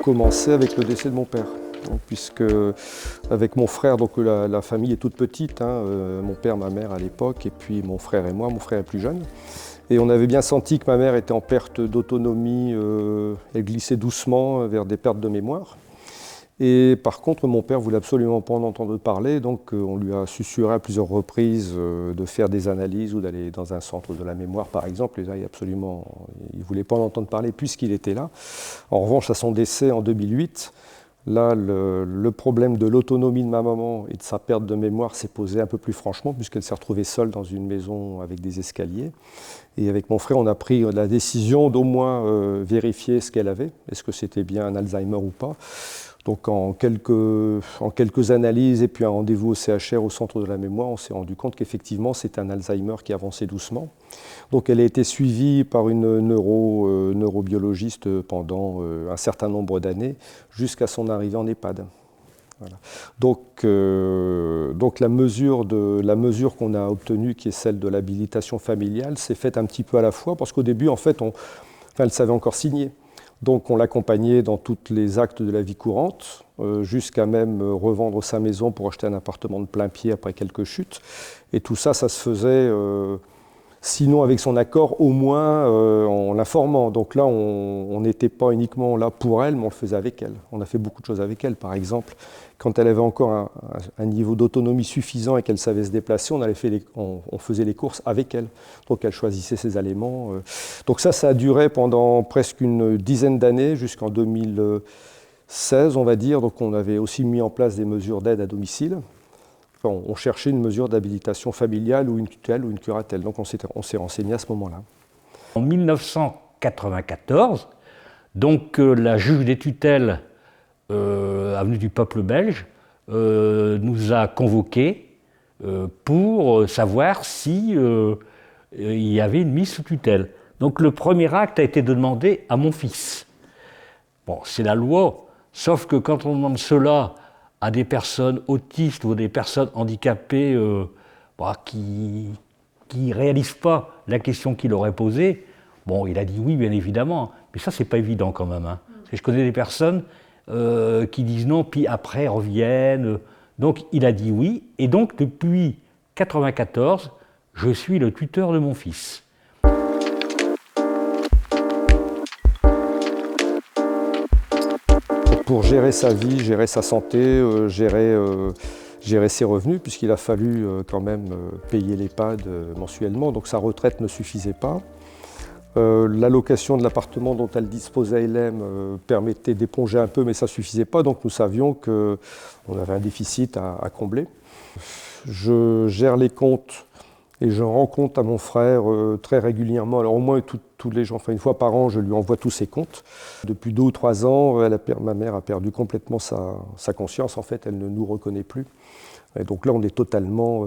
commencé avec le décès de mon père. Donc, puisque avec mon frère, donc la famille est toute petite, hein, mon père, ma mère à l'époque, et puis mon frère et moi, mon frère est plus jeune. Et on avait bien senti que ma mère était en perte d'autonomie, elle glissait doucement vers des pertes de mémoire. Et par contre, mon père voulait absolument pas en entendre parler, donc on lui a susurré à plusieurs reprises de faire des analyses ou d'aller dans un centre de la mémoire, par exemple. Et là, il ne voulait pas en entendre parler puisqu'il était là. En revanche, à son décès en 2008, là, le problème de l'autonomie de ma maman et de sa perte de mémoire s'est posé un peu plus franchement, puisqu'elle s'est retrouvée seule dans une maison avec des escaliers. Et avec mon frère, on a pris la décision d'au moins vérifier ce qu'elle avait, est-ce que c'était bien un Alzheimer ou pas. Donc en quelques analyses et puis un rendez-vous au CHR, au centre de la mémoire, on s'est rendu compte qu'effectivement c'était un Alzheimer qui avançait doucement. Donc elle a été suivie par une neurobiologiste pendant un certain nombre d'années, jusqu'à son arrivée en EHPAD. Voilà. Donc la mesure qu'on a obtenue, qui est celle de l'habilitation familiale, s'est faite un petit peu à la fois, parce qu'au début, en fait, elle savait encore signer. Donc on l'accompagnait dans tous les actes de la vie courante, jusqu'à même revendre sa maison pour acheter un appartement de plein pied après quelques chutes. Et tout ça, ça se faisait, sinon avec son accord, au moins en l'informant. Donc là, on n'était pas uniquement là pour elle, mais on le faisait avec elle. On a fait beaucoup de choses avec elle. Par exemple, quand elle avait encore un niveau d'autonomie suffisant et qu'elle savait se déplacer, on faisait les courses avec elle. Donc elle choisissait ses aliments. Donc ça a duré pendant presque une dizaine d'années, jusqu'en 2016, on va dire. Donc on avait aussi mis en place des mesures d'aide à domicile. Enfin, on cherchait une mesure d'habilitation familiale ou une tutelle ou une curatelle. Donc on s'est renseigné à ce moment-là. En 1994, donc la juge des tutelles avenue du Peuple belge, nous a convoqués pour savoir si il y avait une mise sous tutelle. Donc le premier acte a été de demander à mon fils. Bon, c'est la loi, sauf que quand on demande cela à des personnes autistes ou des personnes handicapées qui ne réalisent pas la question qu'il aurait posée, bon, il a dit oui, bien évidemment, mais ça, c'est pas évident quand même. Hein. Parce que je connais des personnes qui disent non, puis après reviennent. Donc il a dit oui, et donc depuis 1994, je suis le tuteur de mon fils. Pour gérer sa vie, gérer sa santé, gérer ses revenus, puisqu'il a fallu quand même payer l'EHPAD mensuellement, donc sa retraite ne suffisait pas. L'allocation de l'appartement dont elle disposait, Hélène, permettait d'éponger un peu, mais ça ne suffisait pas, donc nous savions qu'on avait un déficit à combler. Je gère les comptes et je rends compte à mon frère très régulièrement. Alors au moins tous les jours, enfin une fois par an, je lui envoie tous ses comptes. Depuis 2 ou 3 ans, ma mère a perdu complètement sa conscience. En fait, elle ne nous reconnaît plus. Et donc là, on est totalement...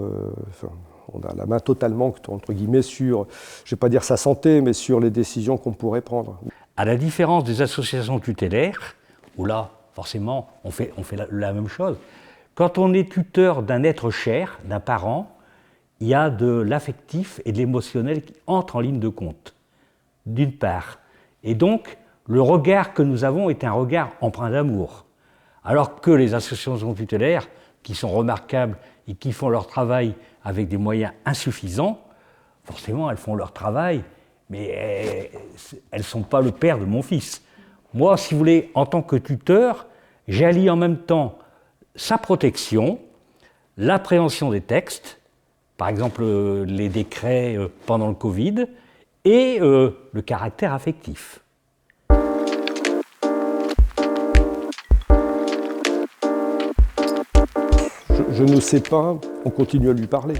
on a la main totalement, entre guillemets, sur, je ne vais pas dire sa santé, mais sur les décisions qu'on pourrait prendre. À la différence des associations tutélaires, où là, forcément, on fait la même chose, quand on est tuteur d'un être cher, d'un parent, il y a de l'affectif et de l'émotionnel qui entrent en ligne de compte, d'une part. Et donc, le regard que nous avons est un regard empreint d'amour. Alors que les associations tutélaires, qui sont remarquables et qui font leur travail avec des moyens insuffisants, forcément, elles font leur travail, mais elles ne sont pas le père de mon fils. Moi, si vous voulez, en tant que tuteur, j'allie en même temps sa protection, l'appréhension des textes, par exemple les décrets pendant le Covid, et le caractère affectif. Je ne sais pas, on continue à lui parler.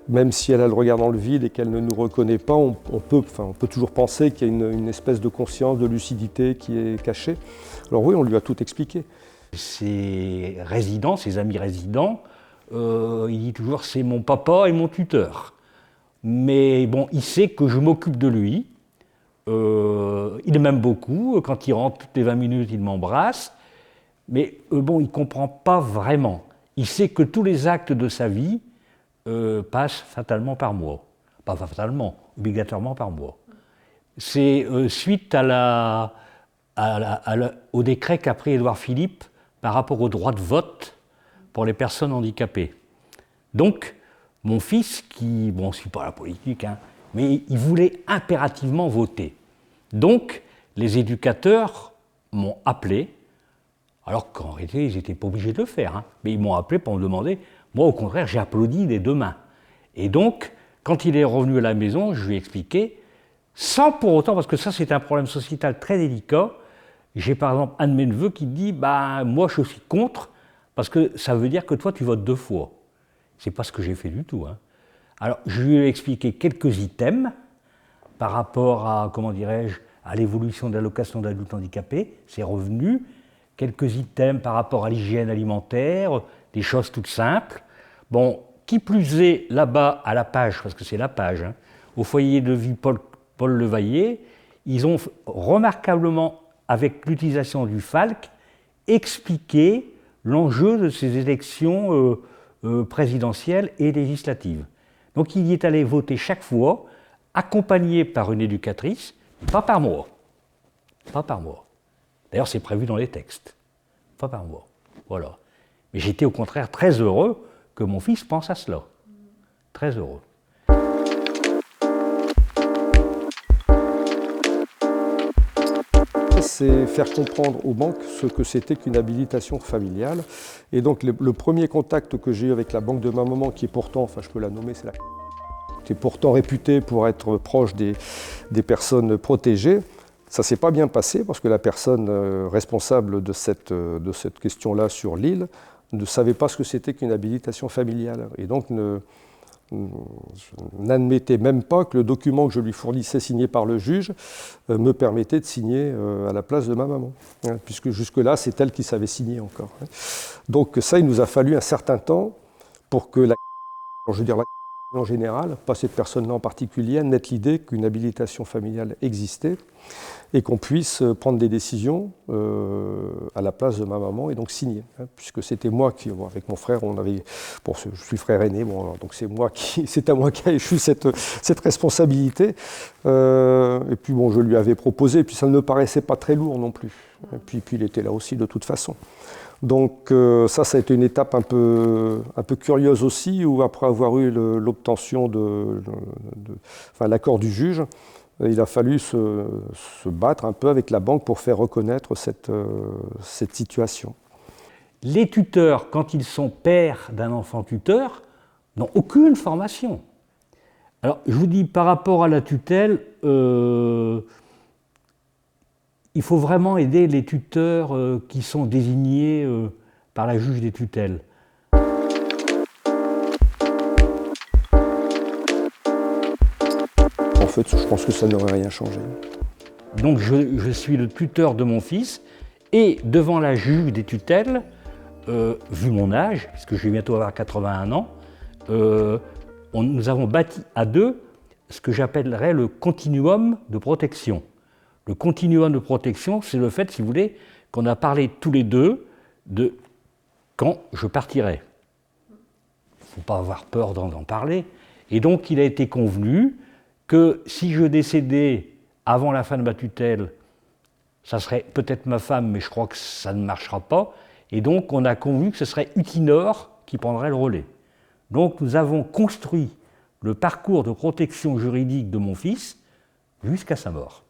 Même si elle a le regard dans le vide et qu'elle ne nous reconnaît pas, on peut toujours penser qu'il y a une espèce de conscience, de lucidité qui est cachée. Alors oui, on lui a tout expliqué. Ses résidents, ses amis résidents, il dit toujours c'est mon papa et mon tuteur. Mais bon, il sait que je m'occupe de lui. Il m'aime beaucoup. Quand il rentre toutes les 20 minutes, il m'embrasse. Mais bon, il ne comprend pas vraiment. Il sait que tous les actes de sa vie passent fatalement par moi. Pas fatalement, obligatoirement par moi. C'est suite à au décret qu'a pris Édouard Philippe par rapport au droit de vote pour les personnes handicapées. Donc, mon fils, qui, bon, ne suit pas la politique, hein, mais il voulait impérativement voter. Donc, les éducateurs m'ont appelé, alors qu'en réalité, ils n'étaient pas obligés de le faire, hein, mais ils m'ont appelé pour me demander. Moi, au contraire, j'ai applaudi des deux mains. Et donc, quand il est revenu à la maison, je lui ai expliqué, sans pour autant, parce que ça, c'est un problème sociétal très délicat. J'ai par exemple un de mes neveux qui dit bah, moi, je suis contre, parce que ça veut dire que toi, tu votes 2 fois. Ce n'est pas ce que j'ai fait du tout. Hein. Alors, je lui ai expliqué quelques items par rapport à, comment dirais-je, à l'évolution de l'allocation d'adultes handicapés, ses revenus, quelques items par rapport à l'hygiène alimentaire, des choses toutes simples. Bon, qui plus est, là-bas, à la page, parce que c'est la page, hein, au foyer de vie Paul Levaillé, ils ont remarquablement, avec l'utilisation du FALC, expliqué l'enjeu de ces élections présidentielles et législatives. Donc il y est allé voter chaque fois, accompagné par une éducatrice, pas par moi. Pas par moi. D'ailleurs, c'est prévu dans les textes. Pas par moi. Voilà. Mais j'étais au contraire très heureux que mon fils pense à cela. Très heureux. C'est faire comprendre aux banques ce que c'était qu'une habilitation familiale. Et donc le premier contact que j'ai eu avec la banque de ma maman, qui est pourtant, enfin je peux la nommer, c'est qui est pourtant réputée pour être proche des personnes protégées, ça ne s'est pas bien passé parce que la personne responsable de cette question-là sur l'île ne savait pas ce que c'était qu'une habilitation familiale. Et donc n'admettait même pas que le document que je lui fournissais signé par le juge me permettait de signer à la place de ma maman, hein, puisque jusque-là, c'est elle qui savait signer encore. Hein. Donc ça, il nous a fallu un certain temps pour que je veux dire la en général, pas cette personne-là en particulier, admette l'idée qu'une habilitation familiale existait et qu'on puisse prendre des décisions à la place de ma maman et donc signer. Hein, puisque c'était moi qui, bon, avec mon frère, on avait, bon, je suis frère aîné, bon, alors, donc c'est à moi qui a échu cette responsabilité. Et puis bon, je lui avais proposé, puis ça ne me paraissait pas très lourd non plus. Et puis il était là aussi de toute façon. Donc ça a été une étape un peu curieuse aussi, où après avoir eu l'obtention enfin, l'accord du juge, il a fallu se battre un peu avec la banque pour faire reconnaître cette situation. Les tuteurs, quand ils sont pères d'un enfant tuteur, n'ont aucune formation. Alors, je vous dis, par rapport à la tutelle, il faut vraiment aider les tuteurs qui sont désignés par la juge des tutelles. En fait, je pense que ça n'aurait rien changé. Donc je suis le tuteur de mon fils et devant la juge des tutelles, vu mon âge, puisque je vais bientôt avoir 81 ans, nous avons bâti à deux ce que j'appellerais le continuum de protection. Le continuum de protection, c'est le fait, si vous voulez, qu'on a parlé tous les deux de quand je partirai. Il ne faut pas avoir peur d'en parler. Et donc, il a été convenu que si je décédais avant la fin de ma tutelle, ça serait peut-être ma femme, mais je crois que ça ne marchera pas. Et donc, on a convenu que ce serait Utinor qui prendrait le relais. Donc, nous avons construit le parcours de protection juridique de mon fils jusqu'à sa mort.